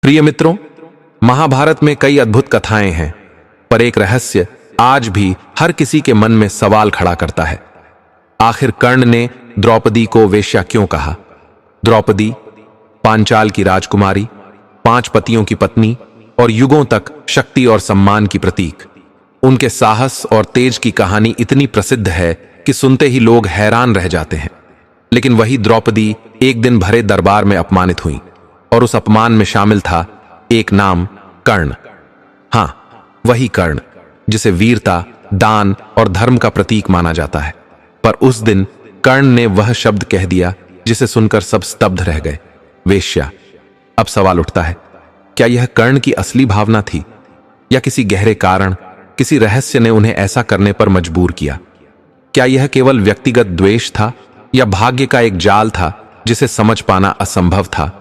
प्रिय मित्रों, महाभारत में कई अद्भुत कथाएं हैं, पर एक रहस्य आज भी हर किसी के मन में सवाल खड़ा करता है। आखिर कर्ण ने द्रौपदी को वेश्या क्यों कहा? द्रौपदी पांचाल की राजकुमारी, 5 पतियों की पत्नी और युगों तक शक्ति और सम्मान की प्रतीक। उनके साहस और तेज की कहानी इतनी प्रसिद्ध है कि सुनते ही लोग हैरान रह जाते हैं। लेकिन वही द्रौपदी एक दिन भरे दरबार में अपमानित हुई, और उस अपमान में शामिल था एक नाम, कर्ण। हाँ, वही कर्ण जिसे वीरता, दान और धर्म का प्रतीक माना जाता है। पर उस दिन कर्ण ने वह शब्द कह दिया जिसे सुनकर सब स्तब्ध रह गए, वेश्या। अब सवाल उठता है, क्या यह कर्ण की असली भावना थी, या किसी गहरे कारण, किसी रहस्य ने उन्हें ऐसा करने पर मजबूर किया? क्या यह केवल व्यक्तिगत द्वेष था, या भाग्य का एक जाल था जिसे समझ पाना असंभव था?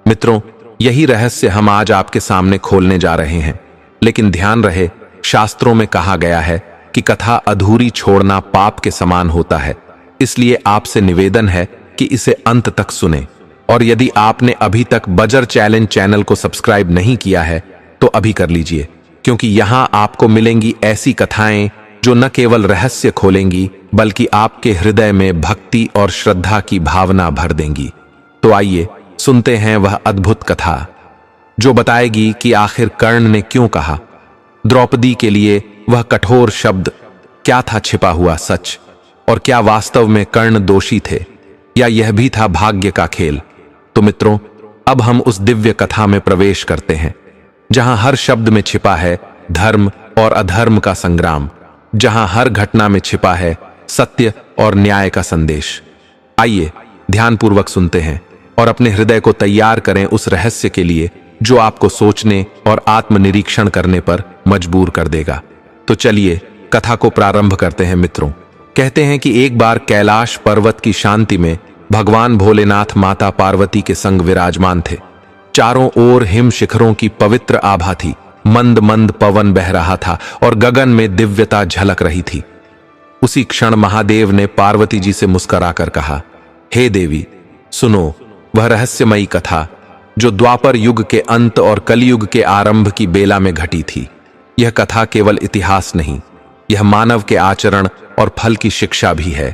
मित्रों, यही रहस्य हम आज आपके सामने खोलने जा रहे हैं। लेकिन ध्यान रहे, शास्त्रों में कहा गया है कि कथा अधूरी छोड़ना पाप के समान होता है। इसलिए आपसे निवेदन है कि इसे अंत तक सुने। और यदि आपने अभी तक बजर चैलेंज चैनल को सब्सक्राइब नहीं किया है तो अभी कर लीजिए, क्योंकि यहां आपको मिलेंगी ऐसी कथाएं जो न केवल रहस्य खोलेंगी बल्कि आपके हृदय में भक्ति और श्रद्धा की भावना भर देंगी। तो आइए सुनते हैं वह अद्भुत कथा जो बताएगी कि आखिर कर्ण ने क्यों कहा, द्रौपदी के लिए वह कठोर शब्द क्या था, छिपा हुआ सच, और क्या वास्तव में कर्ण दोषी थे, या यह भी था भाग्य का खेल। तो मित्रों, अब हम उस दिव्य कथा में प्रवेश करते हैं जहां हर शब्द में छिपा है धर्म और अधर्म का संग्राम, जहां हर घटना में छिपा है सत्य और न्याय का संदेश। आइए ध्यानपूर्वक सुनते हैं और अपने हृदय को तैयार करें उस रहस्य के लिए जो आपको सोचने और आत्मनिरीक्षण करने पर मजबूर कर देगा। तो चलिए कथा को प्रारंभ करते हैं। मित्रों, कहते हैं कि एक बार कैलाश पर्वत की शांति में भगवान भोलेनाथ माता पार्वती के संग विराजमान थे। चारों ओर हिम शिखरों की पवित्र आभा थी, मंद मंद पवन बह रहा था और गगन में दिव्यता झलक रही थी। उसी क्षण महादेव ने पार्वती जी से मुस्कुराकर कहा, हे देवी, सुनो वह रहस्यमयी कथा जो द्वापर युग के अंत और कलयुग के आरंभ की बेला में घटी थी। यह कथा केवल इतिहास नहीं, यह मानव के आचरण और फल की शिक्षा भी है।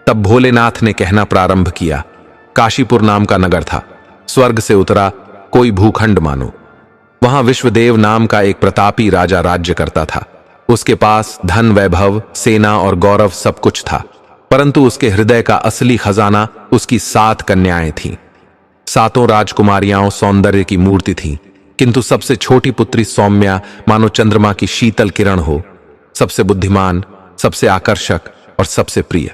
तब भोलेनाथ ने कहना प्रारंभ किया, काशीपुर नाम का नगर था, स्वर्ग से उतरा कोई भूखंड मानो। वहां विश्वदेव नाम का एक प्रतापी राजा राज्य करता था। उसके पास धन, वैभव, सेना और गौरव सब कुछ था, परंतु उसके हृदय का असली खजाना उसकी 7 कन्याएं थीं। 7 राजकुमारियां सौंदर्य की मूर्ति थीं, किंतु सबसे छोटी पुत्री सौम्या मानो चंद्रमा की शीतल किरण हो, सबसे बुद्धिमान, सबसे आकर्षक और सबसे प्रिय।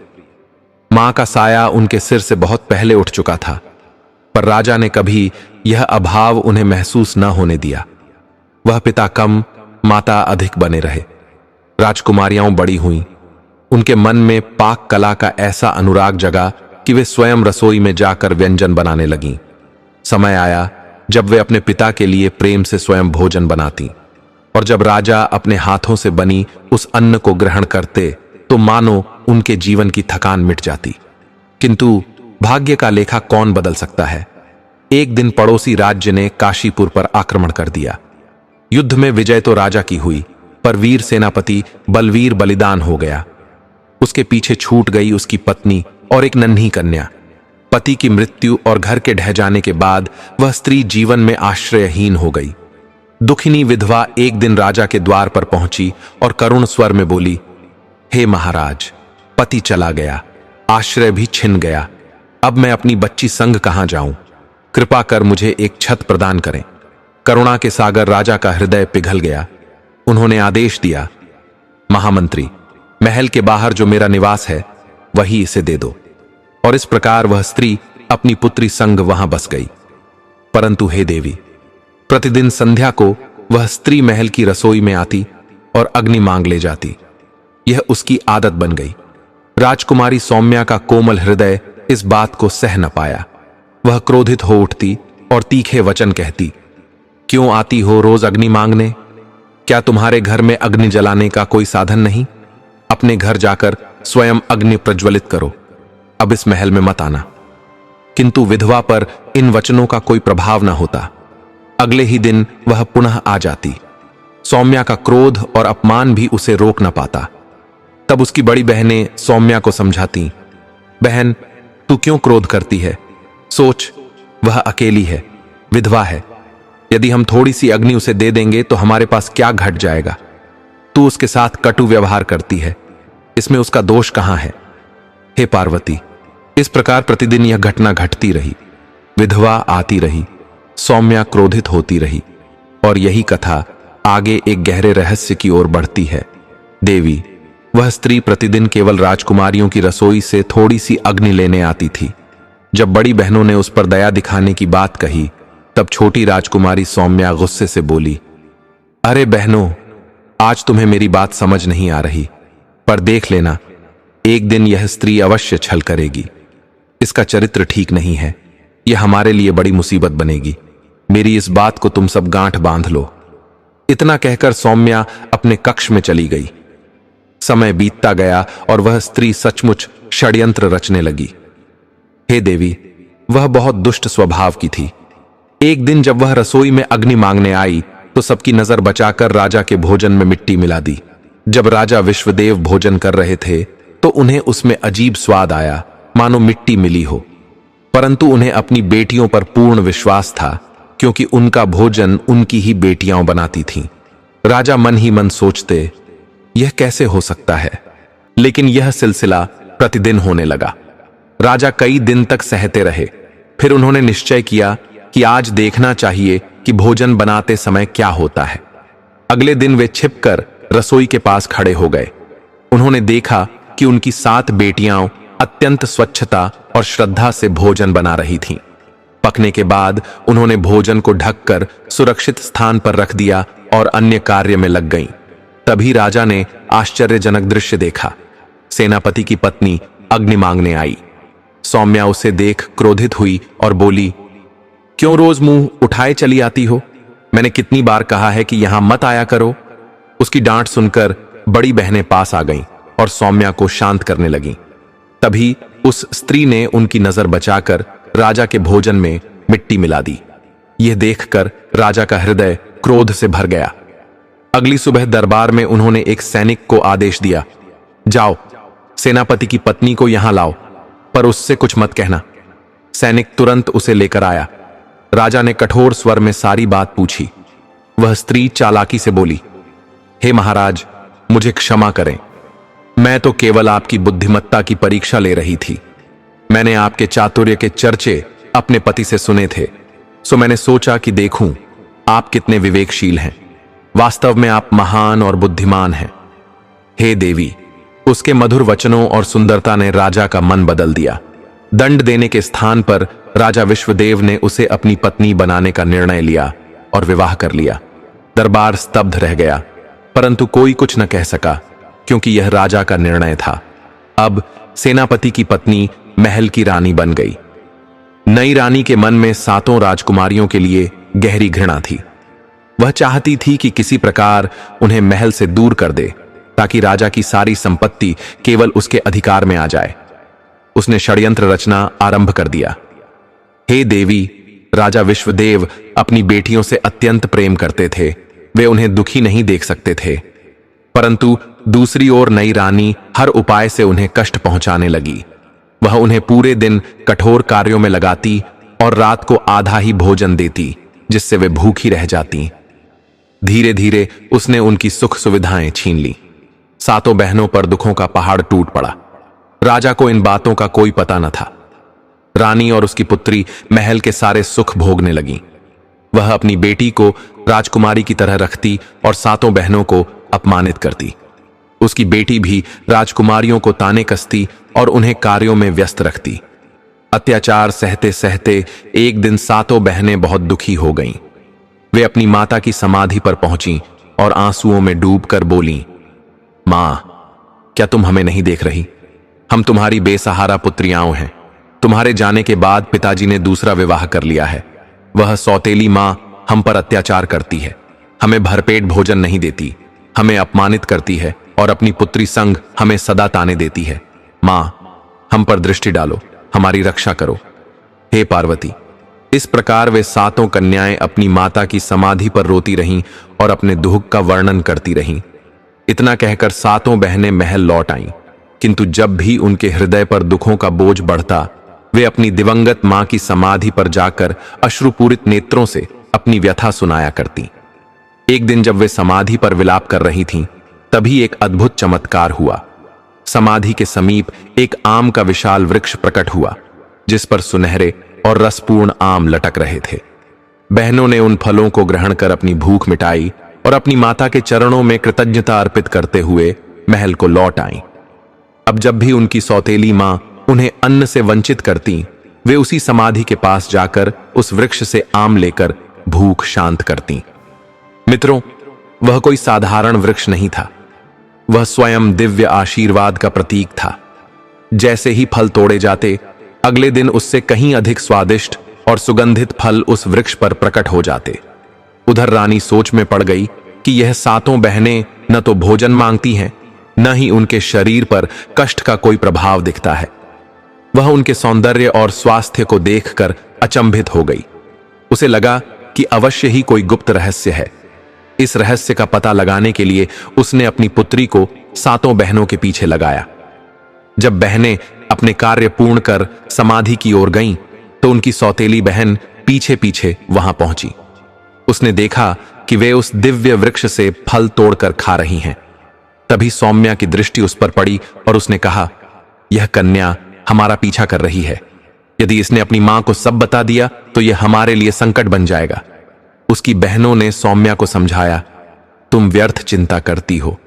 मां का साया उनके सिर से बहुत पहले उठ चुका था, पर राजा ने कभी यह अभाव उन्हें महसूस न होने दिया। वह पिता कम, माता अधिक बने रहे। राजकुमारियां बड़ी हुईं, उनके मन में पाक कला का ऐसा अनुराग जगा कि वे स्वयं रसोई में जाकर व्यंजन बनाने लगीं। समय आया जब वे अपने पिता के लिए प्रेम से स्वयं भोजन बनाती, और जब राजा अपने हाथों से बनी उस अन्न को ग्रहण करते तो मानो उनके जीवन की थकान मिट जाती। किंतु भाग्य का लेखा कौन बदल सकता है? एक दिन पड़ोसी राज्य ने काशीपुर पर आक्रमण कर दिया। युद्ध में विजय तो राजा की हुई, पर वीर सेनापति बलवीर बलिदान हो गया। उसके पीछे छूट गई उसकी पत्नी और एक नन्ही कन्या। पति की मृत्यु और घर के ढह जाने के बाद वह स्त्री जीवन में आश्रयहीन हो गई। दुखिनी विधवा एक दिन राजा के द्वार पर पहुंची और करुण स्वर में बोली, हे महाराज, पति चला गया, आश्रय भी छिन गया, अब मैं अपनी बच्ची संग कहां जाऊं? कृपा कर मुझे एक छत प्रदान करें। करुणा के सागर राजा का हृदय पिघल गया। उन्होंने आदेश दिया, महामंत्री, महल के बाहर जो मेरा निवास है वही इसे दे दो। और इस प्रकार वह स्त्री अपनी पुत्री संग वहां बस गई। परंतु हे देवी, प्रतिदिन संध्या को वह स्त्री महल की रसोई में आती और अग्नि मांग ले जाती। यह उसकी आदत बन गई। राजकुमारी सौम्या का कोमल हृदय इस बात को सह न पाया। वह क्रोधित हो उठती और तीखे वचन कहती, क्यों आती हो रोज अग्नि मांगने? क्या तुम्हारे घर में अग्नि जलाने का कोई साधन नहीं? अपने घर जाकर स्वयं अग्नि प्रज्वलित करो, अब इस महल में मत आना। किंतु विधवा पर इन वचनों का कोई प्रभाव न होता। अगले ही दिन वह पुनः आ जाती। सौम्या का क्रोध और अपमान भी उसे रोक न पाता। तब उसकी बड़ी बहनें सौम्या को समझाती, बहन, तू क्यों क्रोध करती है? सोच, वह अकेली है, विधवा है। यदि हम थोड़ी सी अग्नि उसे दे देंगे तो हमारे पास क्या घट जाएगा? तू उसके साथ कटु व्यवहार करती है, इसमें उसका दोष कहां है? हे पार्वती, इस प्रकार प्रतिदिन यह घटना घटती रही। विधवा आती रही, सौम्या क्रोधित होती रही, और यही कथा आगे एक गहरे रहस्य की ओर बढ़ती है। देवी, वह स्त्री प्रतिदिन केवल राजकुमारियों की रसोई से थोड़ी सी अग्नि लेने आती थी। जब बड़ी बहनों ने उस पर दया दिखाने की बात कही, तब छोटी राजकुमारी सौम्या गुस्से से बोली, अरे बहनों, आज तुम्हें मेरी बात समझ नहीं आ रही, पर देख लेना, एक दिन यह स्त्री अवश्य छल करेगी। इसका चरित्र ठीक नहीं है, यह हमारे लिए बड़ी मुसीबत बनेगी। मेरी इस बात को तुम सब गांठ बांध लो। इतना कहकर सौम्या अपने कक्ष में चली गई। समय बीतता गया और वह स्त्री सचमुच षड्यंत्र रचने लगी। हे देवी, वह बहुत दुष्ट स्वभाव की थी। एक दिन जब वह रसोई में अग्नि मांगने आई तो सबकी नजर बचाकर राजा के भोजन में मिट्टी मिला दी। जब राजा विश्वदेव भोजन कर रहे थे तो उन्हें उसमें अजीब स्वाद आया, मानो मिट्टी मिली हो। परंतु उन्हें अपनी बेटियों पर पूर्ण विश्वास था, क्योंकि उनका भोजन उनकी ही बेटियां बनाती थीं। राजा मन ही मन सोचते, यह कैसे हो सकता है? लेकिन यह सिलसिला प्रतिदिन होने लगा। राजा कई दिन तक सहते रहे। फिर उन्होंने निश्चय किया कि आज देखना चाहिए कि भोजन बनाते समय क्या होता है। अगले दिन वे छिपकर रसोई के पास खड़े हो गए। उन्होंने देखा कि उनकी 7 बेटियां अत्यंत स्वच्छता और श्रद्धा से भोजन बना रही थीं। पकने के बाद उन्होंने भोजन को ढककर सुरक्षित स्थान पर रख दिया और अन्य कार्य में लग गईं। तभी राजा ने आश्चर्यजनक दृश्य देखा। सेनापति की पत्नी अग्नि मांगने आई। सौम्या उसे देख क्रोधित हुई और बोली, क्यों रोज मुंह उठाए चली आती हो? मैंने कितनी बार कहा है कि यहां मत आया करो। उसकी डांट सुनकर बड़ी बहनें पास आ गईं और सौम्या को शांत करने लगीं। तभी उस स्त्री ने उनकी नजर बचाकर राजा के भोजन में मिट्टी मिला दी। यह देखकर राजा का हृदय क्रोध से भर गया। अगली सुबह दरबार में उन्होंने एक सैनिक को आदेश दिया, जाओ, सेनापति की पत्नी को यहां लाओ, पर उससे कुछ मत कहना। सैनिक तुरंत उसे लेकर आया। राजा ने कठोर स्वर में सारी बात पूछी। वह स्त्री चालाकी से बोली, हे महाराज, मुझे क्षमा करें, मैं तो केवल आपकी बुद्धिमत्ता की परीक्षा ले रही थी। मैंने आपके चातुर्य के चर्चे अपने पति से सुने थे, सो मैंने सोचा कि देखूं आप कितने विवेकशील हैं। वास्तव में आप महान और बुद्धिमान हैं। हे देवी, उसके मधुर वचनों और सुंदरता ने राजा का मन बदल दिया। दंड देने के स्थान पर राजा विश्वदेव ने उसे अपनी पत्नी बनाने का निर्णय लिया और विवाह कर लिया। दरबार स्तब्ध रह गया, परंतु कोई कुछ न कह सका, क्योंकि यह राजा का निर्णय था। अब सेनापति की पत्नी महल की रानी बन गई। नई रानी के मन में 7 राजकुमारियों के लिए गहरी घृणा थी। वह चाहती थी कि किसी प्रकार उन्हें महल से दूर कर दे, ताकि राजा की सारी संपत्ति केवल उसके अधिकार में आ जाए। उसने षड्यंत्र रचना आरंभ कर दिया। हे देवी, राजा विश्वदेव अपनी बेटियों से अत्यंत प्रेम करते थे। वे उन्हें दुखी नहीं देख सकते थे, परंतु दूसरी ओर नई रानी हर उपाय से उन्हें कष्ट पहुंचाने लगी। वह उन्हें पूरे दिन कठोर कार्यों में लगाती और रात को आधा ही भोजन देती, जिससे वे भूखी रह जाती। धीरे धीरे उसने उनकी सुख सुविधाएं छीन ली। 7 बहनों पर दुखों का पहाड़ टूट पड़ा। राजा को इन बातों का कोई पता न था। रानी और उसकी पुत्री महल के सारे सुख भोगने लगी। वह अपनी बेटी को राजकुमारी की तरह रखती और 7 बहनों को अपमानित करती। उसकी बेटी भी राजकुमारियों को ताने कसती और उन्हें कार्यों में व्यस्त रखती। अत्याचार सहते सहते एक दिन 7 बहनें बहुत दुखी हो गईं। वे अपनी माता की समाधि पर पहुंचीं और आंसुओं में डूबकर बोलीं, मां, क्या तुम हमें नहीं देख रही? हम तुम्हारी बेसहारा पुत्रियां हैं। तुम्हारे जाने के बाद पिताजी ने दूसरा विवाह कर लिया है। वह सौतेली मां हम पर अत्याचार करती है, हमें भरपेट भोजन नहीं देती, हमें अपमानित करती है और अपनी पुत्री संग हमें सदा ताने देती है। मां, हम पर दृष्टि डालो, हमारी रक्षा करो। हे पार्वती, इस प्रकार वे सातों कन्याएं अपनी माता की समाधि पर रोती रहीं और अपने दुख का वर्णन करती रहीं। इतना कहकर सातों बहनें महल लौट आईं, किंतु जब भी उनके हृदय पर दुखों का बोझ बढ़ता, वे अपनी दिवंगत मां की समाधि पर जाकर अश्रुपूरित नेत्रों से अपनी व्यथा सुनाया करती। एक दिन जब वे समाधि पर विलाप कर रही थीं, तभी एक अद्भुत चमत्कार हुआ। समाधि के समीप एक आम का विशाल वृक्ष प्रकट हुआ, जिस पर सुनहरे और रसपूर्ण आम लटक रहे थे। बहनों ने उन फलों को ग्रहण कर अपनी भूख मिटाई और अपनी माता के चरणों में कृतज्ञता अर्पित करते हुए महल को लौट आईं। अब जब भी उनकी सौतेली मां उन्हें अन्न से वंचित करती, वे उसी समाधि के पास जाकर उस वृक्ष से आम लेकर भूख शांत करती। मित्रों, वह कोई साधारण वृक्ष नहीं था, वह स्वयं दिव्य आशीर्वाद का प्रतीक था। जैसे ही फल तोड़े जाते, अगले दिन उससे कहीं अधिक स्वादिष्ट और सुगंधित फल उस वृक्ष पर प्रकट हो जाते। उधर रानी सोच में पड़ गई कि यह सातों बहनें न तो भोजन मांगती हैं, न ही उनके शरीर पर कष्ट का कोई प्रभाव दिखता है। वह उनके सौंदर्य और स्वास्थ्य को देखकर अचंभित हो गई। उसे लगा कि अवश्य ही कोई गुप्त रहस्य है। इस रहस्य का पता लगाने के लिए उसने अपनी पुत्री को सातों बहनों के पीछे लगाया। जब बहनें अपने कार्य पूर्ण कर समाधि की ओर गईं, तो उनकी सौतेली बहन पीछे पीछे वहां पहुंची। उसने देखा कि वे उस दिव्य वृक्ष से फल तोड़कर खा रही हैं। तभी सौम्या की दृष्टि उस पर पड़ी और उसने कहा, यह कन्या हमारा पीछा कर रही है। यदि इसने अपनी मां को सब बता दिया तो यह हमारे लिए संकट बन जाएगा। उसकी बहनों ने सौम्या को समझाया, तुम व्यर्थ चिंता करती हो,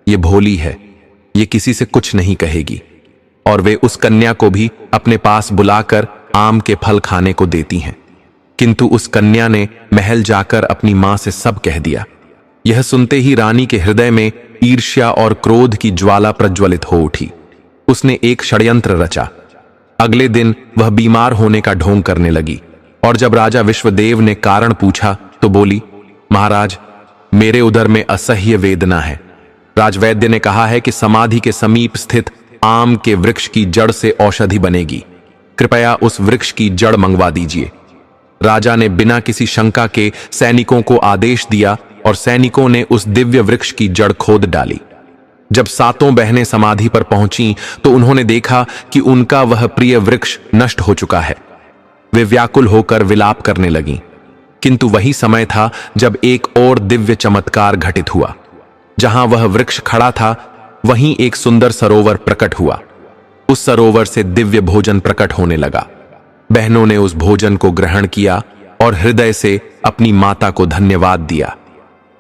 ये भोली है, ये किसी से कुछ नहीं कहेगी। और वे उस कन्या को भी अपने पास बुलाकर आम के फल खाने को देती हैं। किंतु उस कन्या ने महल जाकर अपनी मां से सब कह दिया। यह सुनते ही रानी के हृदय में ईर्ष्या और क्रोध की ज्वाला प्रज्वलित हो उठी। उसने एक षड्यंत्र रचा। अगले दिन वह बीमार होने का ढोंग करने लगी और जब राजा विश्वदेव ने कारण पूछा तो बोली, महाराज, मेरे उदर में असह्य वेदना है। राजवैद्य ने कहा है कि समाधि के समीप स्थित आम के वृक्ष की जड़ से औषधि बनेगी। कृपया उस वृक्ष की जड़ मंगवा दीजिए। राजा ने बिना किसी शंका के सैनिकों को आदेश दिया और सैनिकों ने उस दिव्य वृक्ष की जड़ खोद डाली। जब सातों बहनें समाधि पर पहुंची तो उन्होंने देखा कि उनका वह प्रिय वृक्ष नष्ट हो चुका है। वे व्याकुल होकर विलाप करने लगीं। किंतु वही समय था जब एक और दिव्य चमत्कार घटित हुआ। जहां वह वृक्ष खड़ा था, वहीं एक सुंदर सरोवर प्रकट हुआ। उस सरोवर से दिव्य भोजन प्रकट होने लगा। बहनों ने उस भोजन को ग्रहण किया और हृदय से अपनी माता को धन्यवाद दिया।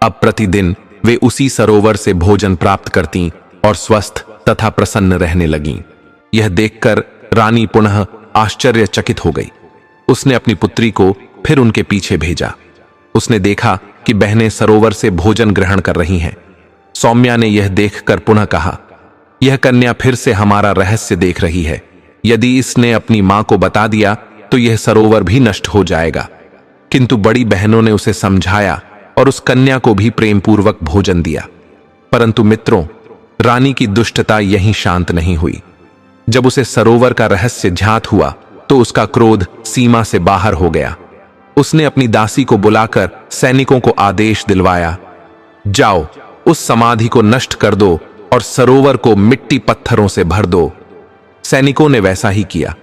अब प्रतिदिन वे उसी सरोवर से भोजन प्राप्त करतीं और स्वस्थ तथा प्रसन्न रहने लगीं। यह देखकर रानी पुनः आश्चर्यचकित हो गई। उसने अपनी पुत्री को फिर उनके पीछे भेजा। उसने देखा कि बहनें सरोवर से भोजन ग्रहण कर रही हैं। सौम्या ने यह देखकर पुनः कहा, यह कन्या फिर से हमारा रहस्य देख रही है। यदि इसने अपनी मां को बता दिया तो यह सरोवर भी नष्ट हो जाएगा। किंतु बड़ी बहनों ने उसे समझाया और उस कन्या को भी प्रेमपूर्वक भोजन दिया। परंतु मित्रों, रानी की दुष्टता यहीं शांत नहीं हुई। जब उसे सरोवर का रहस्य ज्ञात हुआ तो उसका क्रोध सीमा से बाहर हो गया। उसने अपनी दासी को बुलाकर सैनिकों को आदेश दिलवाया, जाओ, उस समाधि को नष्ट कर दो और सरोवर को मिट्टी पत्थरों से भर दो। सैनिकों ने वैसा ही किया।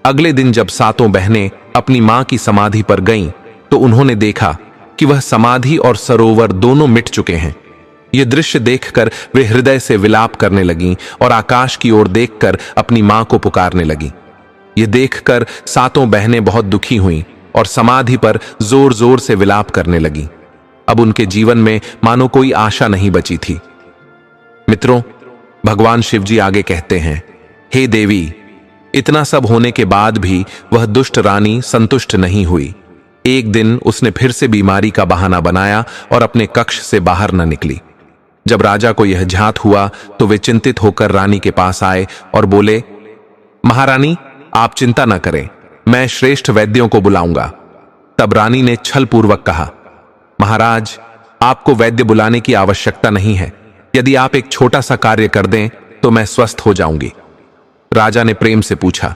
अगले दिन जब सातों बहनें अपनी मां की समाधि पर गईं, तो उन्होंने देखा कि वह समाधि और सरोवर दोनों मिट चुके हैं। यह दृश्य देखकर वे हृदय से विलाप करने लगीं और आकाश की ओर देखकर अपनी मां को पुकारने लगीं। यह देखकर सातों बहनें बहुत दुखी हुईं और समाधि पर जोर जोर से विलाप करने लगीं। अब उनके जीवन में मानो कोई आशा नहीं बची थी। मित्रों, भगवान शिव जी आगे कहते हैं, हे देवी, इतना सब होने के बाद भी वह दुष्ट रानी संतुष्ट नहीं हुई। एक दिन उसने फिर से बीमारी का बहाना बनाया और अपने कक्ष से बाहर न निकली। जब राजा को यह ज्ञात हुआ तो वे चिंतित होकर रानी के पास आए और बोले, महारानी, आप चिंता न करें, मैं श्रेष्ठ वैद्यों को बुलाऊंगा। तब रानी ने छल पूर्वक कहा, महाराज, आपको वैद्य बुलाने की आवश्यकता नहीं है। यदि आप एक छोटा सा कार्य कर दें तो मैं स्वस्थ हो जाऊंगी। राजा ने प्रेम से पूछा,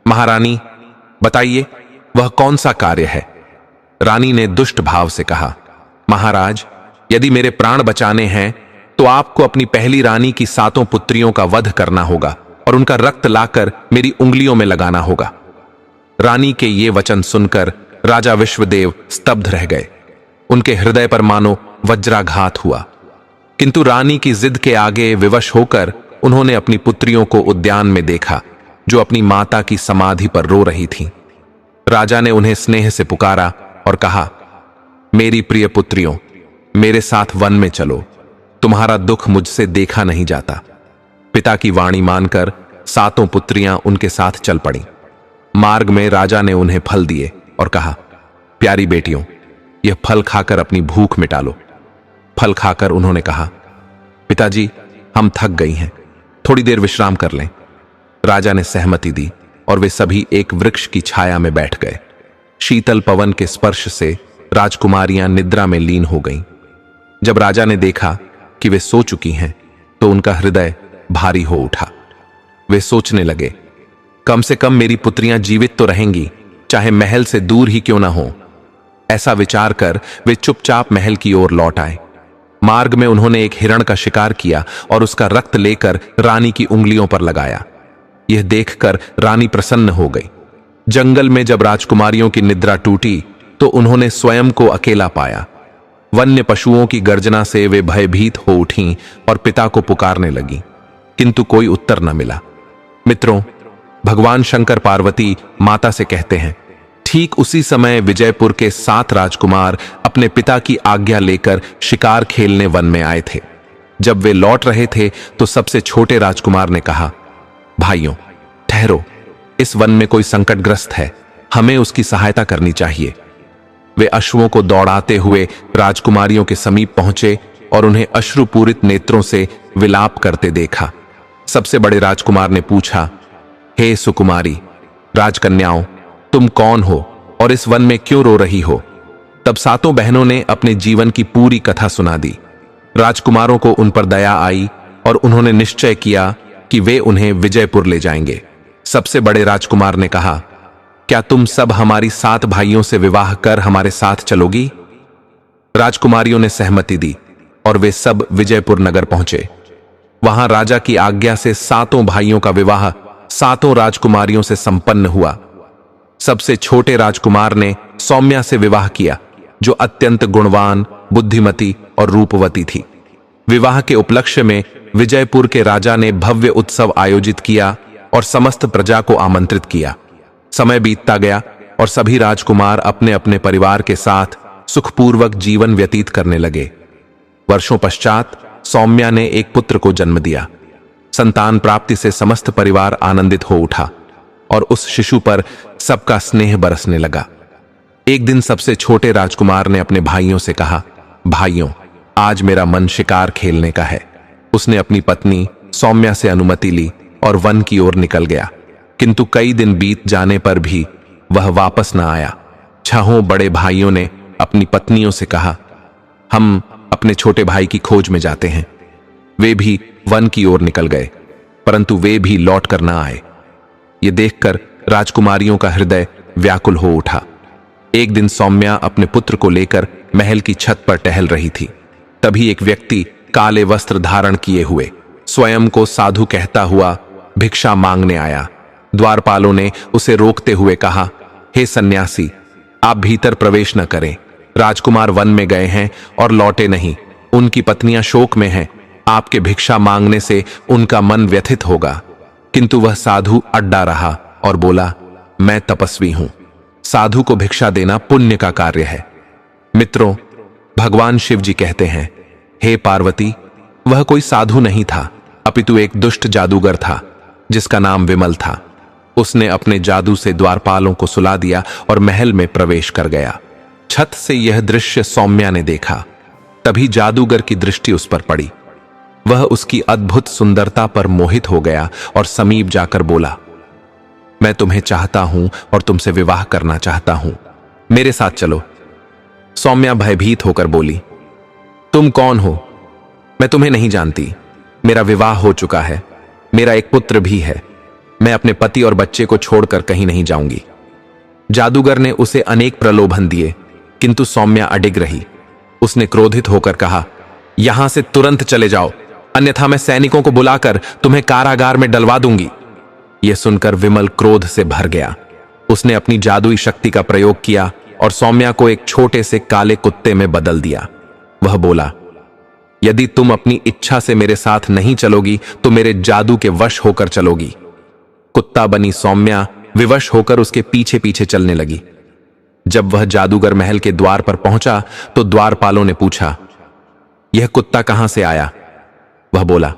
महारानी, बताइए, वह कौन सा कार्य है? रानी ने दुष्ट भाव से कहा, महाराज, यदि मेरे प्राण बचाने हैं तो आपको अपनी पहली रानी की 7 पुत्रियों का वध करना होगा और उनका रक्त लाकर मेरी उंगलियों में लगाना होगा। रानी के ये वचन सुनकर राजा विश्वदेव स्तब्ध रह गए। उनके हृदय पर मानो वज्राघात हुआ, किंतु रानी की जिद के आगे विवश होकर उन्होंने अपनी पुत्रियों को उद्यान में देखा, जो अपनी माता की समाधि पर रो रही थीं। राजा ने उन्हें स्नेह से पुकारा और कहा, मेरी प्रिय पुत्रियों, मेरे साथ वन में चलो, तुम्हारा दुख मुझसे देखा नहीं जाता। पिता की वाणी मानकर 7 पुत्रियां उनके साथ चल पड़ीं। मार्ग में राजा ने उन्हें फल दिए और कहा, प्यारी बेटियों, यह फल खाकर अपनी भूख मिटा लो। फल खाकर उन्होंने कहा, पिताजी, हम थक गई हैं, थोड़ी देर विश्राम कर लें। राजा ने सहमति दी और वे सभी एक वृक्ष की छाया में बैठ गए। शीतल पवन के स्पर्श से राजकुमारियां निद्रा में लीन हो गईं। जब राजा ने देखा कि वे सो चुकी हैं तो उनका हृदय भारी हो उठा। वे सोचने लगे, कम से कम मेरी पुत्रियां जीवित तो रहेंगी, चाहे महल से दूर ही क्यों ना हो। ऐसा विचार कर वे चुपचाप महल की ओर लौट आए। मार्ग में उन्होंने एक हिरण का शिकार किया और उसका रक्त लेकर रानी की उंगलियों पर लगाया। यह देखकर रानी प्रसन्न हो गई। जंगल में जब राजकुमारियों की निद्रा टूटी तो उन्होंने स्वयं को अकेला पाया। वन्य पशुओं की गर्जना से वे भयभीत हो उठीं और पिता को पुकारने लगीं, किंतु कोई उत्तर न मिला। मित्रों, भगवान शंकर पार्वती माता से कहते हैं, ठीक उसी समय विजयपुर के 7 राजकुमार अपने पिता की आज्ञा लेकर शिकार खेलने वन में आए थे। जब वे लौट रहे थे तो सबसे छोटे राजकुमार ने कहा, भाइयों, ठहरो, इस वन में कोई संकटग्रस्त है, हमें उसकी सहायता करनी चाहिए। वे अश्वों को दौड़ाते हुए राजकुमारियों के समीप पहुंचे और उन्हें अश्रुपूरित नेत्रों से विलाप करते देखा। सबसे बड़े राजकुमार ने पूछा, हे सुकुमारी, राजकन्याओं, तुम कौन हो और इस वन में क्यों रो रही हो? तब 7 बहनों ने अपने जीवन की पूरी कथा सुना दी। राजकुमारों को उन पर दया आई और उन्होंने निश्चय किया कि वे उन्हें विजयपुर ले जाएंगे। सबसे बड़े राजकुमार ने कहा, क्या तुम सब हमारी 7 भाइयों से विवाह कर हमारे साथ चलोगी? राजकुमारियों ने सहमति दी और वे सब विजयपुर नगर पहुंचे। वहां राजा की आज्ञा से 7 भाइयों का विवाह 7 राजकुमारियों से संपन्न हुआ। सबसे छोटे राजकुमार ने सौम्या से विवाह किया, जो अत्यंत गुणवान, बुद्धिमती और रूपवती थी। विवाह के उपलक्ष्य में विजयपुर के राजा ने भव्य उत्सव आयोजित किया और समस्त प्रजा को आमंत्रित किया। समय बीतता गया और सभी राजकुमार अपने अपने परिवार के साथ सुखपूर्वक जीवन व्यतीत करने लगे। वर्षों पश्चात सौम्या ने एक पुत्र को जन्म दिया। संतान प्राप्ति से समस्त परिवार आनंदित हो उठा और उस शिशु पर सबका स्नेह बरसने लगा। एक दिन सबसे छोटे राजकुमार ने अपने भाइयों से कहा, भाइयों, आज मेरा मन शिकार खेलने का है। उसने अपनी पत्नी सौम्या से अनुमति ली और वन की ओर निकल गया, किंतु कई दिन बीत जाने पर भी वह वापस न आया। 6 बड़े भाइयों ने अपनी पत्नियों से कहा, हम अपने छोटे भाई की खोज में जाते हैं। वे भी वन की ओर निकल गए, परंतु वे भी लौट कर न आए। ये देखकर राजकुमारियों का हृदय व्याकुल हो उठा। एक दिन सौम्या अपने पुत्र को लेकर महल की छत पर टहल रही थी। तभी एक व्यक्ति काले वस्त्र धारण किए हुए स्वयं को साधु कहता हुआ भिक्षा मांगने आया। द्वारपालों ने उसे रोकते हुए कहा, हे सन्यासी, आप भीतर प्रवेश न करें। राजकुमार वन में गए हैं और लौटे नहीं। उनकी पत्नियां शोक में हैं। आपके भिक्षा मांगने से उनका मन व्यथित होगा। किंतु वह साधु अड्डा रहा और बोला, मैं तपस्वी हूं। साधु को भिक्षा देना पुण्य का कार्य है। मित्रों, भगवान शिव जी कहते हैं, हे पार्वती, वह कोई साधु नहीं था, अपितु एक दुष्ट जादूगर था जिसका नाम विमल था। उसने अपने जादू से द्वारपालों को सुला दिया और महल में प्रवेश कर गया। छत से यह दृश्य सौम्या ने देखा। तभी जादूगर की दृष्टि उस पर पड़ी। वह उसकी अद्भुत सुंदरता पर मोहित हो गया और समीप जाकर बोला, मैं तुम्हें चाहता हूं और तुमसे विवाह करना चाहता हूं, मेरे साथ चलो। सौम्या भयभीत होकर बोली, तुम कौन हो? मैं तुम्हें नहीं जानती। मेरा विवाह हो चुका है, मेरा एक पुत्र भी है। मैं अपने पति और बच्चे को छोड़कर कहीं नहीं जाऊंगी। जादूगर ने उसे अनेक प्रलोभन दिए, किंतु सौम्या अडिग रही। उसने क्रोधित होकर कहा, यहां से तुरंत चले जाओ, अन्यथा मैं सैनिकों को बुलाकर तुम्हें कारागार में डलवा दूंगी। यह सुनकर विमल क्रोध से भर गया। उसने अपनी जादुई शक्ति का प्रयोग किया और सौम्या को एक छोटे से काले कुत्ते में बदल दिया। वह बोला, यदि तुम अपनी इच्छा से मेरे साथ नहीं चलोगी तो मेरे जादू के वश होकर चलोगी। कुत्ता बनी सौम्या विवश होकर उसके पीछे पीछे चलने लगी। जब वह जादूगर महल के द्वार पर पहुंचा तो द्वारपालों ने पूछा, यह कुत्ता कहां से आया? वह बोला,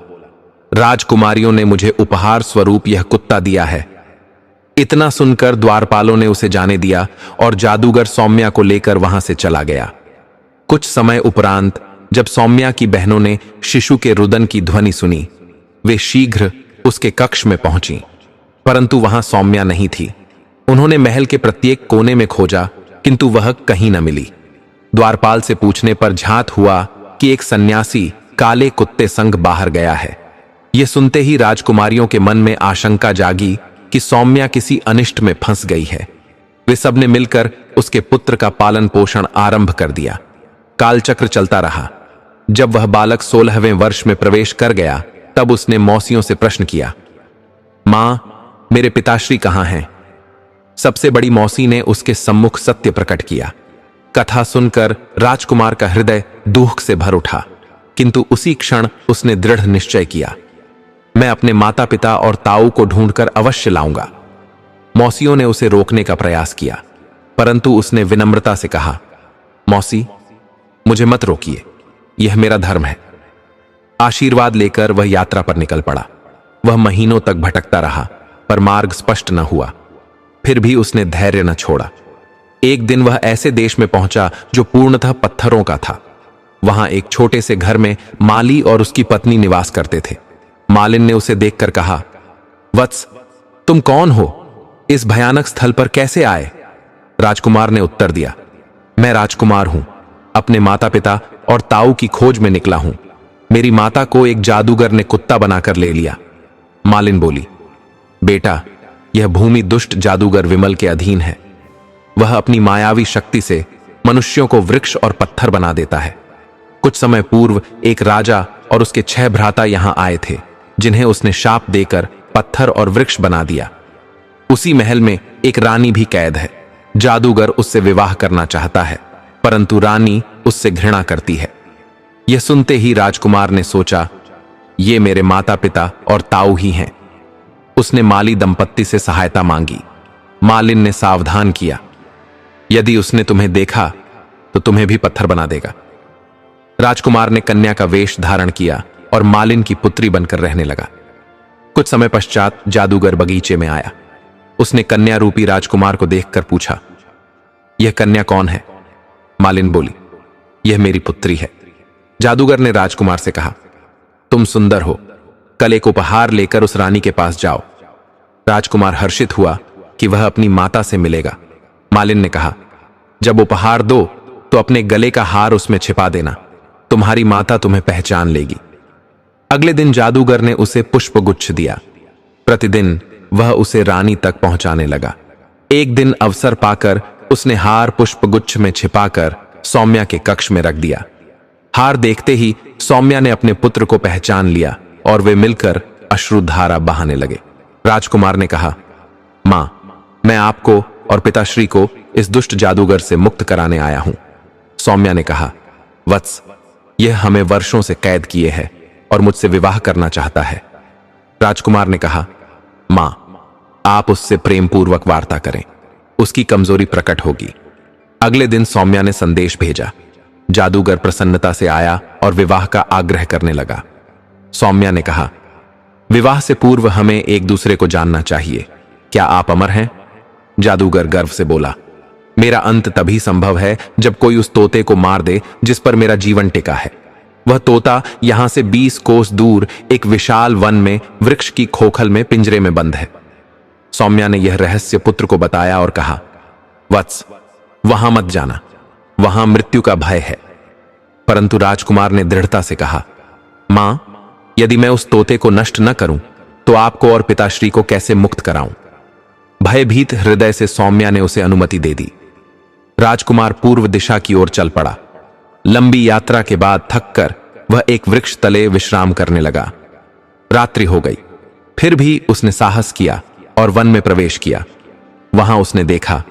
राजकुमारियों ने मुझे उपहार स्वरूप यह कुत्ता दिया है। इतना सुनकर द्वारपालों ने उसे जाने दिया और जादूगर सौम्या को लेकर वहां से चला गया। कुछ समय उपरांत जब सौम्या की बहनों ने शिशु के रुदन की ध्वनि सुनी, वे शीघ्र उसके कक्ष में पहुंची, परंतु वहां सौम्या नहीं थी। उन्होंने महल के प्रत्येक कोने में खोजा, किंतु वह कहीं न मिली। द्वारपाल से पूछने पर झात हुआ कि एक सन्यासी काले कुत्ते संग बाहर गया है। यह सुनते ही राजकुमारियों के मन में आशंका जागी कि सौम्या किसी अनिष्ट में फंस गई है। वे सबने मिलकर उसके पुत्र का पालन पोषण आरंभ कर दिया। कालचक्र चलता रहा। जब वह बालक 16वें वर्ष में प्रवेश कर गया, तब उसने मौसियों से प्रश्न किया, मां, मेरे पिताश्री कहां हैं? सबसे बड़ी मौसी ने उसके सम्मुख सत्य प्रकट किया। कथा सुनकर राजकुमार का हृदय दुख से भर उठा, किंतु उसी क्षण उसने दृढ़ निश्चय किया, मैं अपने माता पिता और ताऊ को ढूंढकर अवश्य लाऊंगा। मौसियों ने उसे रोकने का प्रयास किया, परंतु उसने विनम्रता से कहा, मौसी, मुझे मत रोकिए, यह मेरा धर्म है। आशीर्वाद लेकर वह यात्रा पर निकल पड़ा। वह महीनों तक भटकता रहा, पर मार्ग स्पष्ट न हुआ। फिर भी उसने धैर्य न छोड़ा। एक दिन वह ऐसे देश में पहुंचा जो पूर्णतः पत्थरों का था। वहां एक छोटे से घर में माली और उसकी पत्नी निवास करते थे। मालिन ने उसे देखकर कहा, वत्स, तुम कौन हो? इस भयानक स्थल पर कैसे आए? राजकुमार ने उत्तर दिया, मैं राजकुमार हूं, अपने माता पिता और ताऊ की खोज में निकला हूं। मेरी माता को एक जादूगर ने कुत्ता बनाकर ले लिया। मालिन बोली, बेटा, यह भूमि दुष्ट जादूगर विमल के अधीन है। वह अपनी मायावी शक्ति से मनुष्यों को वृक्ष और पत्थर बना देता है। कुछ समय पूर्व एक राजा और उसके 6 भ्राता यहां आए थे, जिन्हें उसने शाप देकर पत्थर और वृक्ष बना दिया। उसी महल में एक रानी भी कैद है। जादूगर उससे विवाह करना चाहता है, परंतु रानी उससे घृणा करती है। यह सुनते ही राजकुमार ने सोचा, ये मेरे माता पिता और ताऊ ही हैं। उसने माली दंपत्ति से सहायता मांगी। मालिन ने सावधान किया, यदि उसने तुम्हें देखा तो तुम्हें भी पत्थर बना देगा। राजकुमार ने कन्या का वेश धारण किया और मालिन की पुत्री बनकर रहने लगा। कुछ समय पश्चात जादूगर बगीचे में आया। उसने कन्या रूपी राजकुमार को देखकर पूछा, यह कन्या कौन है? मालिन बोली, यह मेरी पुत्री है। जादूगर ने राजकुमार से कहा, तुम सुंदर हो, कल एक उपहार लेकर उस रानी के पास जाओ। राजकुमार हर्षित हुआ कि वह अपनी माता से मिलेगा। मालिन ने कहा, जब उपहार दो तो अपने गले का हार उसमें छिपा देना, तुम्हारी माता तुम्हें पहचान लेगी। अगले दिन जादूगर ने उसे पुष्पगुच्छ दिया। प्रतिदिन वह उसे रानी तक पहुंचाने लगा। एक दिन अवसर पाकर उसने हार पुष्पगुच्छ में छिपाकर सौम्या के कक्ष में रख दिया। हार देखते ही सौम्या ने अपने पुत्र को पहचान लिया और वे मिलकर अश्रुधारा बहाने लगे। राजकुमार ने कहा, मां, मैं आपको और पिताश्री को इस दुष्ट जादूगर से मुक्त कराने आया हूं। सौम्या ने कहा, वत्स, यह हमें वर्षों से कैद किए है और मुझसे विवाह करना चाहता है। राजकुमार ने कहा, मां, आप उससे प्रेम पूर्वक वार्ता करें, उसकी कमजोरी प्रकट होगी। अगले दिन सौम्या ने संदेश भेजा। जादूगर प्रसन्नता से आया और विवाह का आग्रह करने लगा। सौम्या ने कहा, विवाह से पूर्व हमें एक दूसरे को जानना चाहिए, क्या आप अमर हैं? जादूगर गर्व से बोला, मेरा अंत तभी संभव है जब कोई उस तोते को मार दे जिस पर मेरा जीवन टिका है। वह तोता यहां से 20 कोस दूर एक विशाल वन में वृक्ष की खोखल में पिंजरे में बंद है। सौम्या ने यह रहस्य पुत्र को बताया और कहा, वत्स, वहां मत जाना, वहां मृत्यु का भय है। परंतु राजकुमार ने दृढ़ता से कहा, मां, यदि मैं उस तोते को नष्ट न करूं तो आपको और पिताश्री को कैसे मुक्त कराऊं? भयभीत हृदय से सौम्या ने उसे अनुमति दे दी। राजकुमार पूर्व दिशा की ओर चल पड़ा। लंबी यात्रा के बाद थककर वह एक वृक्ष तले विश्राम करने लगा। रात्रि हो गई, फिर भी उसने साहस किया और वन में प्रवेश किया। वहां उसने देखा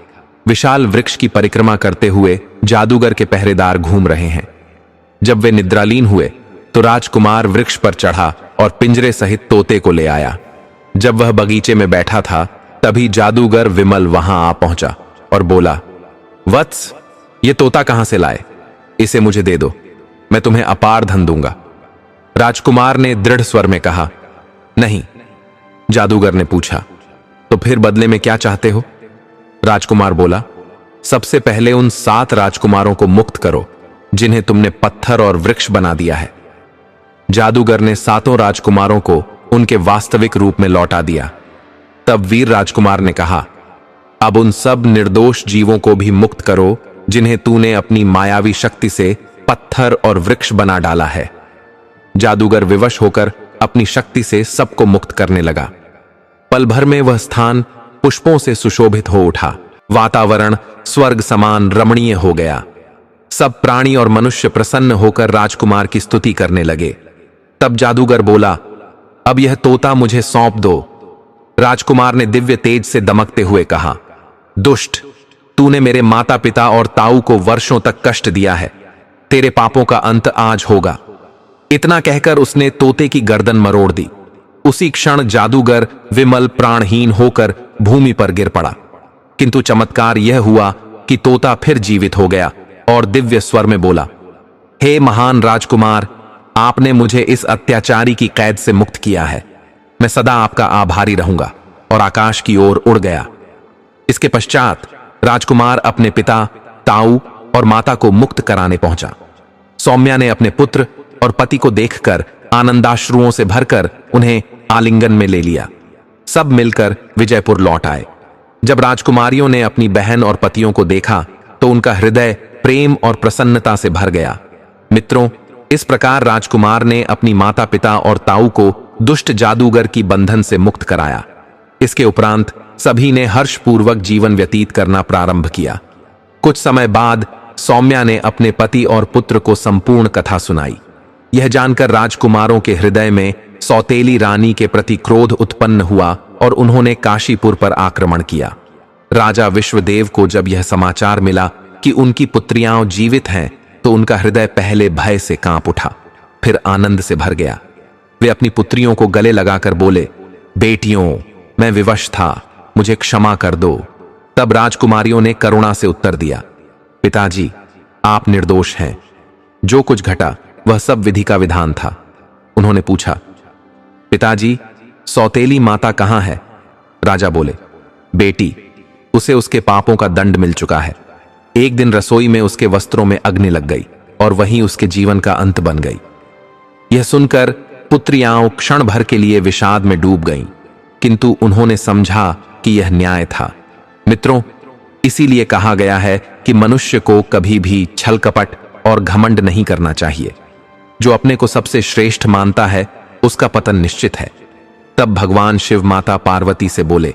विशाल वृक्ष की परिक्रमा करते हुए जादूगर के पहरेदार घूम रहे हैं। जब वे निद्रालीन हुए तो राजकुमार वृक्ष पर चढ़ा और पिंजरे सहित तोते को ले आया। जब वह बगीचे में बैठा था तभी जादूगर विमल वहां आ पहुंचा और बोला, वत्स, ये तोता कहां से लाए? इसे मुझे दे दो, मैं तुम्हें अपार धन दूंगा। राजकुमार ने दृढ़ स्वर में कहा, नहीं। जादूगर ने पूछा, तो फिर बदले में क्या चाहते हो? राजकुमार बोला, सबसे पहले उन 7 राजकुमारों को मुक्त करो जिन्हें तुमने पत्थर और वृक्ष बना दिया है। जादूगर ने 7 राजकुमारों को उनके वास्तविक रूप में लौटा दिया। तब वीर राजकुमार ने कहा, अब उन सब निर्दोष जीवों को भी मुक्त करो जिन्हें तूने अपनी मायावी शक्ति से पत्थर और वृक्ष बना डाला है। जादूगर विवश होकर अपनी शक्ति से सबको मुक्त करने लगा। पल भर में वह स्थान पुष्पों से सुशोभित हो उठा। वातावरण स्वर्ग समान रमणीय हो गया। सब प्राणी और मनुष्य प्रसन्न होकर राजकुमार की स्तुति करने लगे। तब जादूगर बोला, अब यह तोता मुझे सौंप दो। राजकुमार ने दिव्य तेज से दमकते हुए कहा, दुष्ट, तूने मेरे माता पिता और ताऊ को वर्षों तक कष्ट दिया है। तेरे पापों का अंत आज होगा। इतना कहकर उसने तोते की गर्दन मरोड़ दी। उसी क्षण जादूगर विमल प्राणहीन होकर भूमि पर गिर पड़ा। किंतु चमत्कार यह हुआ कि तोता फिर जीवित हो गया और दिव्य स्वर में बोला, हे महान राजकुमार, आपने मुझे इस अत्याचारी की कैद से मुक्त किया है। मैं सदा आपका आभारी रहूंगा। और आकाश की ओर उड़ गया। इसके पश्चात राजकुमार अपने पिता, ताऊ और माता को मुक्त कराने पहुंचा। सौम्या ने अपने पुत्र और पति को देखकर आनंदाश्रुओं से भरकर उन्हें आलिंगन में ले लिया। सब मिलकर विजयपुर लौट आए। जब राजकुमारियों ने अपनी बहन और पतियों को देखा तो उनका हृदय प्रेम और प्रसन्नता से भर गया। मित्रों, इस प्रकार राजकुमार ने अपनी माता पिता और ताऊ को दुष्ट जादूगर की बंधन से मुक्त कराया। इसके उपरांत सभी ने हर्षपूर्वक जीवन व्यतीत करना प्रारंभ किया। कुछ समय बाद सौम्या ने अपने पति और पुत्र को संपूर्ण कथा सुनाई। यह जानकर राजकुमारों के हृदय में सौतेली रानी के प्रति क्रोध उत्पन्न हुआ और उन्होंने काशीपुर पर आक्रमण किया। राजा विश्वदेव को जब यह समाचार मिला कि उनकी पुत्रियां जीवित हैं तो उनका हृदय पहले भय से कांप उठा, फिर आनंद से भर गया। वे अपनी पुत्रियों को गले लगाकर बोले, बेटियों, मैं विवश था, मुझे क्षमा कर दो। तब राजकुमारियों ने करुणा से उत्तर दिया, पिताजी, आप निर्दोष हैं। जो कुछ घटा वह सब विधि का विधान था। उन्होंने पूछा, पिताजी, सौतेली माता कहां है? राजा बोले, बेटी, उसे उसके पापों का दंड मिल चुका है। एक दिन रसोई में उसके वस्त्रों में अग्नि लग गई और वहीं उसके जीवन का अंत बन गई। यह सुनकर पुत्रियां क्षण भर के लिए विषाद में डूब गईं, किंतु उन्होंने समझा कि यह न्याय था। मित्रों, इसीलिए कहा गया है कि मनुष्य को कभी भी छल कपट और घमंड नहीं करना चाहिए। जो अपने को सबसे श्रेष्ठ मानता है उसका पतन निश्चित है। तब भगवान शिव माता पार्वती से बोले,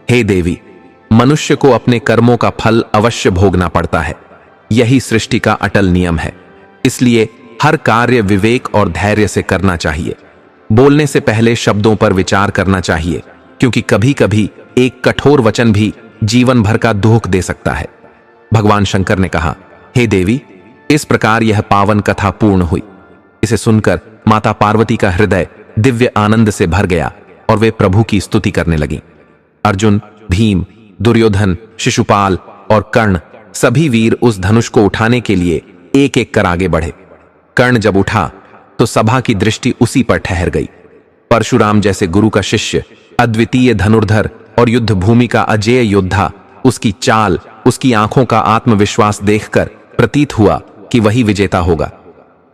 हे देवी, मनुष्य को अपने कर्मों का फल अवश्य भोगना पड़ता है। यही सृष्टि का अटल नियम है। इसलिए हर कार्य विवेक और धैर्य से करना चाहिए। बोलने से पहले शब्दों पर विचार करना चाहिए, क्योंकि कभी कभी एक कठोर वचन भी जीवन भर का दुख दे सकता है। भगवान शंकर ने कहा, हे देवी, इस प्रकार यह पावन कथा पूर्ण हुई। इसे सुनकर माता पार्वती का हृदय दिव्य आनंद से भर गया और वे प्रभु की स्तुति करने लगीं। अर्जुन, भीम, दुर्योधन, शिशुपाल और कर्ण सभी वीर उस धनुष को उठाने के लिए एक एक कर आगे बढ़े। कर्ण जब उठा तो सभा की दृष्टि उसी पर ठहर गई। परशुराम जैसे गुरु का शिष्य, अद्वितीय धनुर्धर और युद्ध भूमि का अजेय योद्धा, उसकी चाल, उसकी आंखों का आत्मविश्वास देखकर प्रतीत हुआ कि वही विजेता होगा।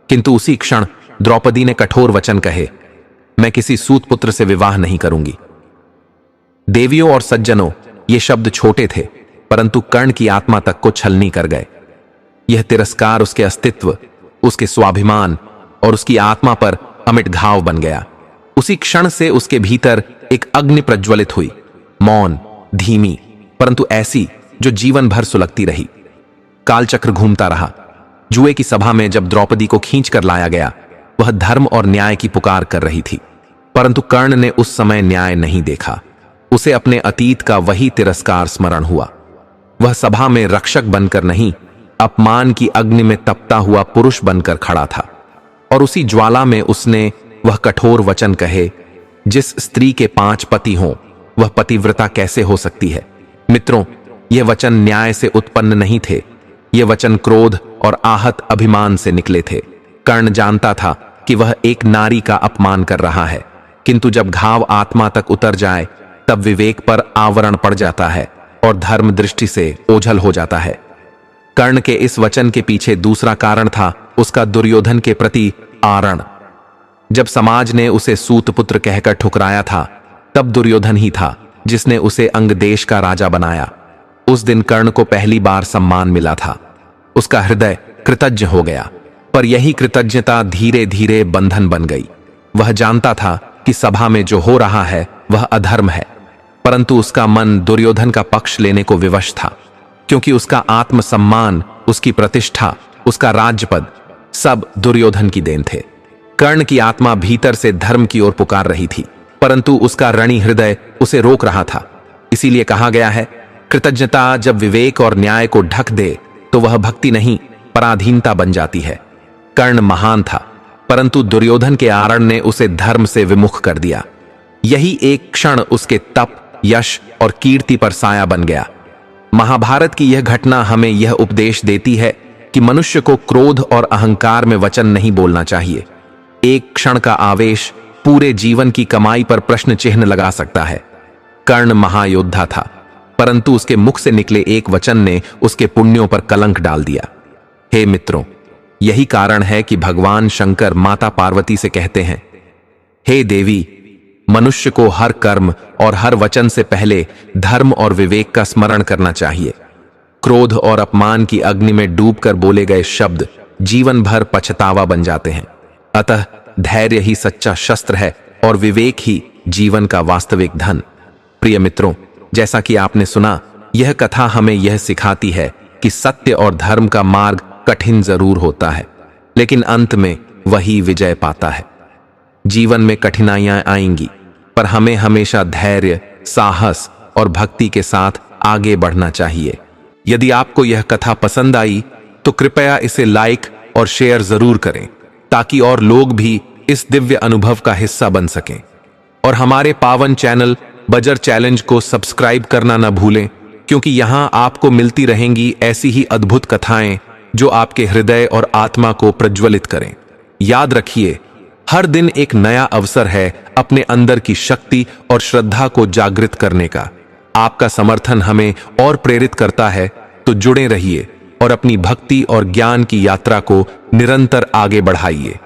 किंतु उसी क्षण द्रौपदी ने कठोर वचन कहे, मैं किसी सूत पुत्र से विवाह नहीं करूंगी। देवियों और सज्जनों, ये शब्द छोटे थे, परंतु कर्ण की आत्मा तक को छलनी कर गए। यह तिरस्कार उसके अस्तित्व, उसके स्वाभिमान और उसकी आत्मा पर अमिट घाव बन गया। उसी क्षण से उसके भीतर एक अग्नि प्रज्वलित हुई। मौन, धीमी परंतु ऐसी जो जीवन भर सुलगती रही। कालचक्र घूमता रहा। जुए की सभा में जब द्रौपदी को खींच कर लाया गया, वह धर्म और न्याय की पुकार कर रही थी, परंतु कर्ण ने उस समय न्याय नहीं देखा। उसे अपने अतीत का वही तिरस्कार स्मरण हुआ। वह सभा में रक्षक बनकर नहीं, अपमान की अग्नि में तपता हुआ पुरुष बनकर खड़ा था, और उसी ज्वाला में उसने वह कठोर वचन कहे, जिस स्त्री के 5 पति हों वह पतिव्रता कैसे हो सकती है। मित्रों, ये वचन न्याय से उत्पन्न नहीं थे, ये वचन क्रोध और आहत अभिमान से निकले थे। कर्ण जानता था कि वह एक नारी का अपमान कर रहा है, किंतु जब घाव आत्मा तक उतर जाए तब विवेक पर आवरण पड़ जाता है और धर्म दृष्टि से ओझल हो जाता है। कर्ण के इस वचन के पीछे दूसरा कारण था उसका दुर्योधन के प्रति आरण। जब समाज ने उसे सूतपुत्र कहकर ठुकराया था, तब दुर्योधन ही था जिसने उसे अंग देश का राजा बनाया। उस दिन कर्ण को पहली बार सम्मान मिला था। उसका हृदय कृतज्ञ हो गया, पर यही कृतज्ञता धीरे धीरे बंधन बन गई। वह जानता था कि सभा में जो हो रहा है वह अधर्म है, परंतु उसका मन दुर्योधन का पक्ष लेने को विवश था, क्योंकि उसका आत्मसम्मान, उसकी प्रतिष्ठा, उसका राज्यपद सब दुर्योधन की देन थे। कर्ण की आत्मा भीतर से धर्म की ओर पुकार रही थी, परंतु उसका ऋणी हृदय उसे रोक रहा था। इसीलिए कहा गया है, कृतज्ञता जब विवेक और न्याय को ढक दे तो वह भक्ति नहीं पराधीनता बन जाती है। कर्ण महान था, परंतु दुर्योधन के आरण ने उसे धर्म से विमुख कर दिया। यही एक क्षण उसके तप, यश और कीर्ति पर साया बन गया। महाभारत की यह घटना हमें यह उपदेश देती है कि मनुष्य को क्रोध और अहंकार में वचन नहीं बोलना चाहिए। एक क्षण का आवेश पूरे जीवन की कमाई पर प्रश्न चिन्ह लगा सकता है। कर्ण महायोद्धा था, परंतु उसके मुख से निकले एक वचन ने उसके पुण्यों पर कलंक डाल दिया। हे मित्रों, यही कारण है कि भगवान शंकर माता पार्वती से कहते हैं, हे देवी, मनुष्य को हर कर्म और हर वचन से पहले धर्म और विवेक का स्मरण करना चाहिए। क्रोध और अपमान की अग्नि में डूबकर बोले गए शब्द जीवन भर पछतावा बन जाते हैं। अतः धैर्य ही सच्चा शस्त्र है और विवेक ही जीवन का वास्तविक धन। प्रिय मित्रों, जैसा कि आपने सुना, यह कथा हमें यह सिखाती है कि सत्य और धर्म का मार्ग कठिन जरूर होता है, लेकिन अंत में वही विजय पाता है। जीवन में कठिनाइयां आएंगी, पर हमें हमेशा धैर्य, साहस और भक्ति के साथ आगे बढ़ना चाहिए। यदि आपको यह कथा पसंद आई तो कृपया इसे लाइक और शेयर जरूर करें, ताकि और लोग भी इस दिव्य अनुभव का हिस्सा बन सकें। और हमारे पावन चैनल बजर चैलेंज को सब्सक्राइब करना न भूलें, क्योंकि यहां आपको मिलती रहेंगी ऐसी ही अद्भुत कथाएं जो आपके हृदय और आत्मा को प्रज्वलित करें। याद रखिए, हर दिन एक नया अवसर है अपने अंदर की शक्ति और श्रद्धा को जागृत करने का। आपका समर्थन हमें और प्रेरित करता है, तो जुड़े रहिए और अपनी भक्ति और ज्ञान की यात्रा को निरंतर आगे बढ़ाइए।